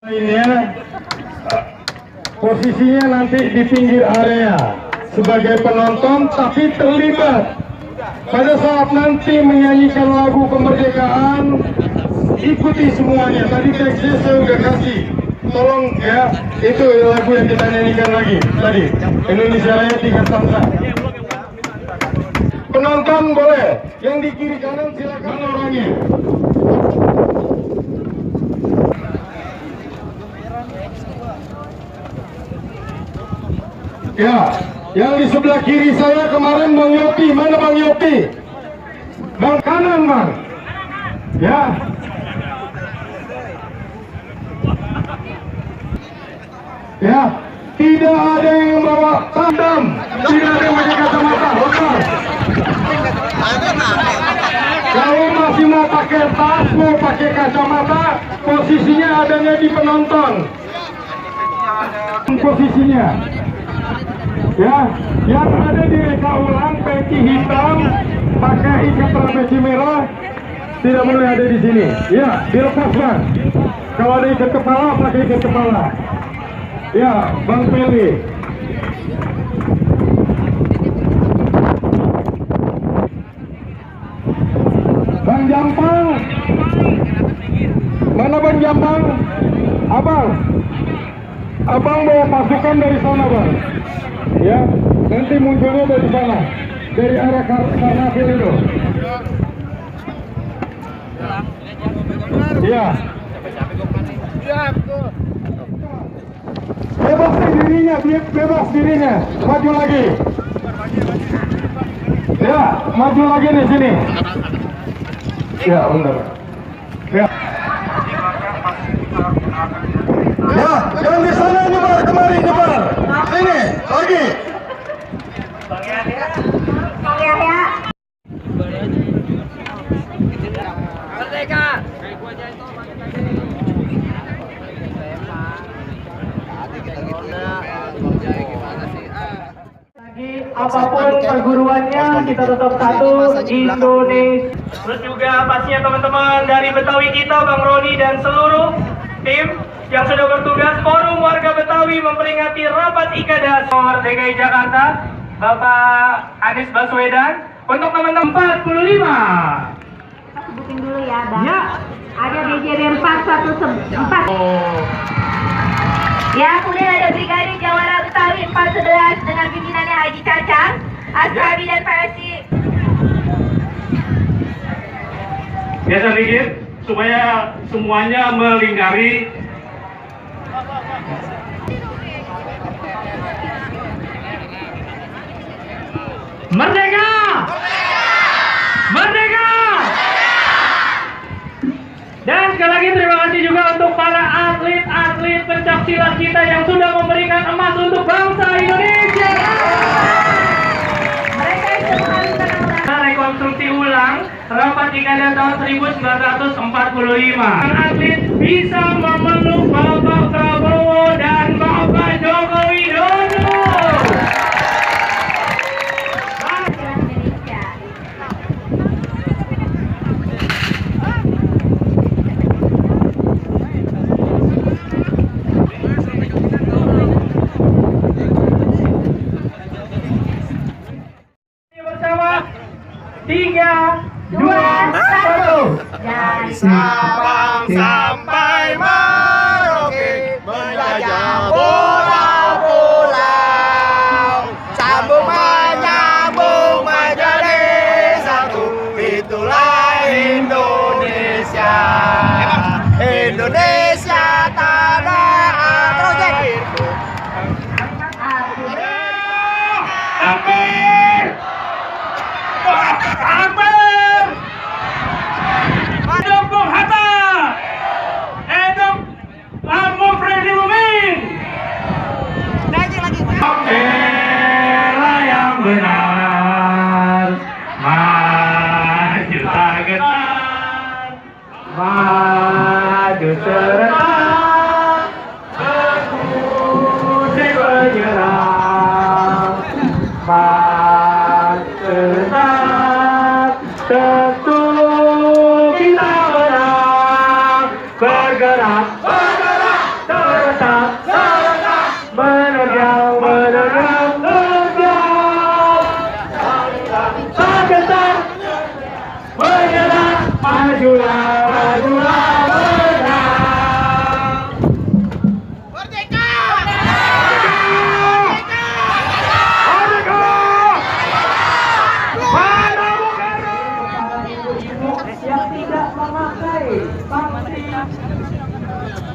Ini posisinya nanti di pinggir area sebagai penonton, tapi terlibat pada saat nanti menyanyikan lagu kemerdekaan. Ikuti semuanya. Tadi teksnya saya udah kasih. Tolong ya, itu lagu yang kita nyanyikan lagi tadi. Indonesia Raya tingkat bangsa. Penonton boleh, yang di kiri kanan silakan orangnya. Ya, yang di sebelah kiri saya kemarin Bang Yopi, mana Bang Yopi? Bang kanan Bang. Ya. Ya, tidak ada yang bawa tandem, tidak ada yang pakai kacamata, betul. Kalau masih mau pakai tas, mau pakai kacamata, posisinya adanya di penonton. Posisinya. Ya, yang ada di reka ulang peci hitam, pakai ikat peci merah, tidak boleh ada di sini. Ya, dilepaskan. Kalau ada ikat kepala, pakai ikat kepala. Ya, Bang Peli. Bang Jampang. Mana Bang Jampang? Abang. Abang bawa pasukan dari sana, Bang. Ya, nanti munculnya dari sana. Dari arah Karnavil itu. Ya. Bebas dirinya, bebas dirinya. Maju lagi. Ya, maju lagi di sini. Ya, bentar. Ya. Ya, yang di sana nyebar, kemari nyebar. Sini, lagi. Merdeka. Apapun perguruannya, kita tetap satu Indonesia. Terus juga pastinya teman-teman dari Betawi kita, Bang Roni dan seluruh tim yang sudah bertugas. Forum Warga Betawi memperingati rapat Ikadas DKI Jakarta, Bapak Anies Baswedan, untuk teman-teman 45. Sebutin dulu ya, Bang. Ya. Ada BJD 414. Ya, kemudian ada Brigadir Jawara Betawi 411 dengan pimpinannya Haji Cacang, Asrabi dan PSI. Biasa dikit supaya semuanya melingkari. Merdeka! Merdeka! Dan sekali lagi terima kasih juga untuk para atlet-atlet pencaksilat kita yang sudah memberikan emas untuk bangsa Indonesia. Mereka semua Rekonstruksi ulang rapat Ikadas tahun 1945. Atlet bisa memeluk Bapak Prabowo dan Bapak Joko Widodo. Indonesia. Bersama 3, 2, 1. Dari Sabang sampai Merauke.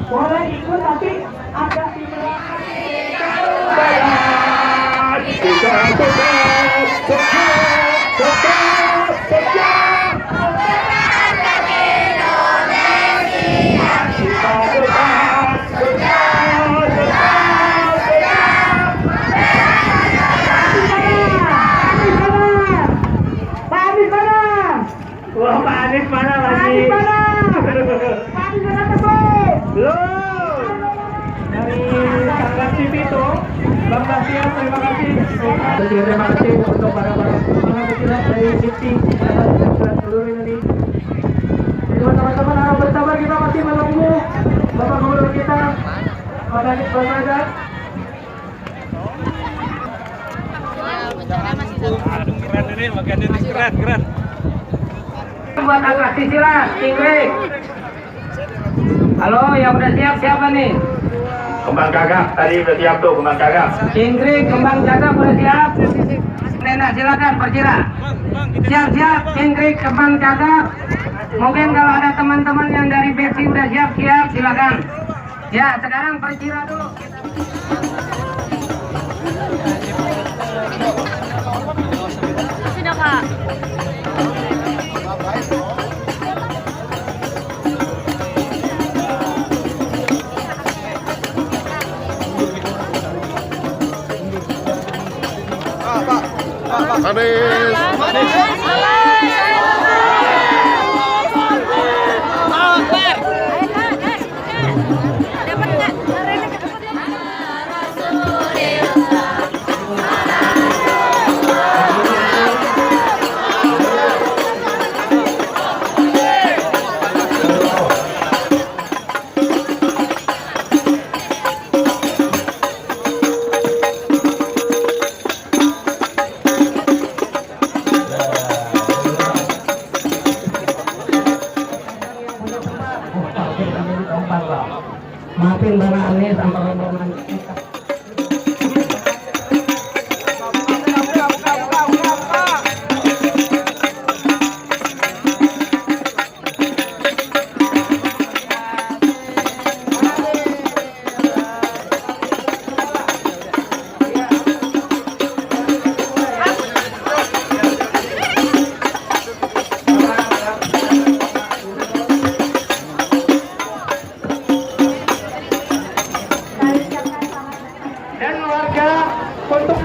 boleh ikut tapi agak di belakang. Wah, Pak Anies mana lagi? Belum. Dari Sanggar TV itu, Bang Bastian, terima kasih. Terima kasih untuk para pengasilat dari TV seluruh Indonesia. Jadi teman-teman harap bersabar, kita masih menunggu Bapak Gubernur kita, Pak Anies Baswedan. Keren ini, bagian ini keren. Buat atraksi silat, Ingrid. Halo, yang udah siap siapa nih? Kembang gagak tadi udah siap tuh, kembang gagak. Ingrid, kembang jaga udah siap. Nena, silakan percira. Siap, Ingrid, kembang jaga. Mungkin kalau ada teman-teman yang dari Besi udah siap, silakan. Ya, sekarang percira dulu. Sudah, Kak. Maafin Bang Anies sama rombongan. Dan warga untuk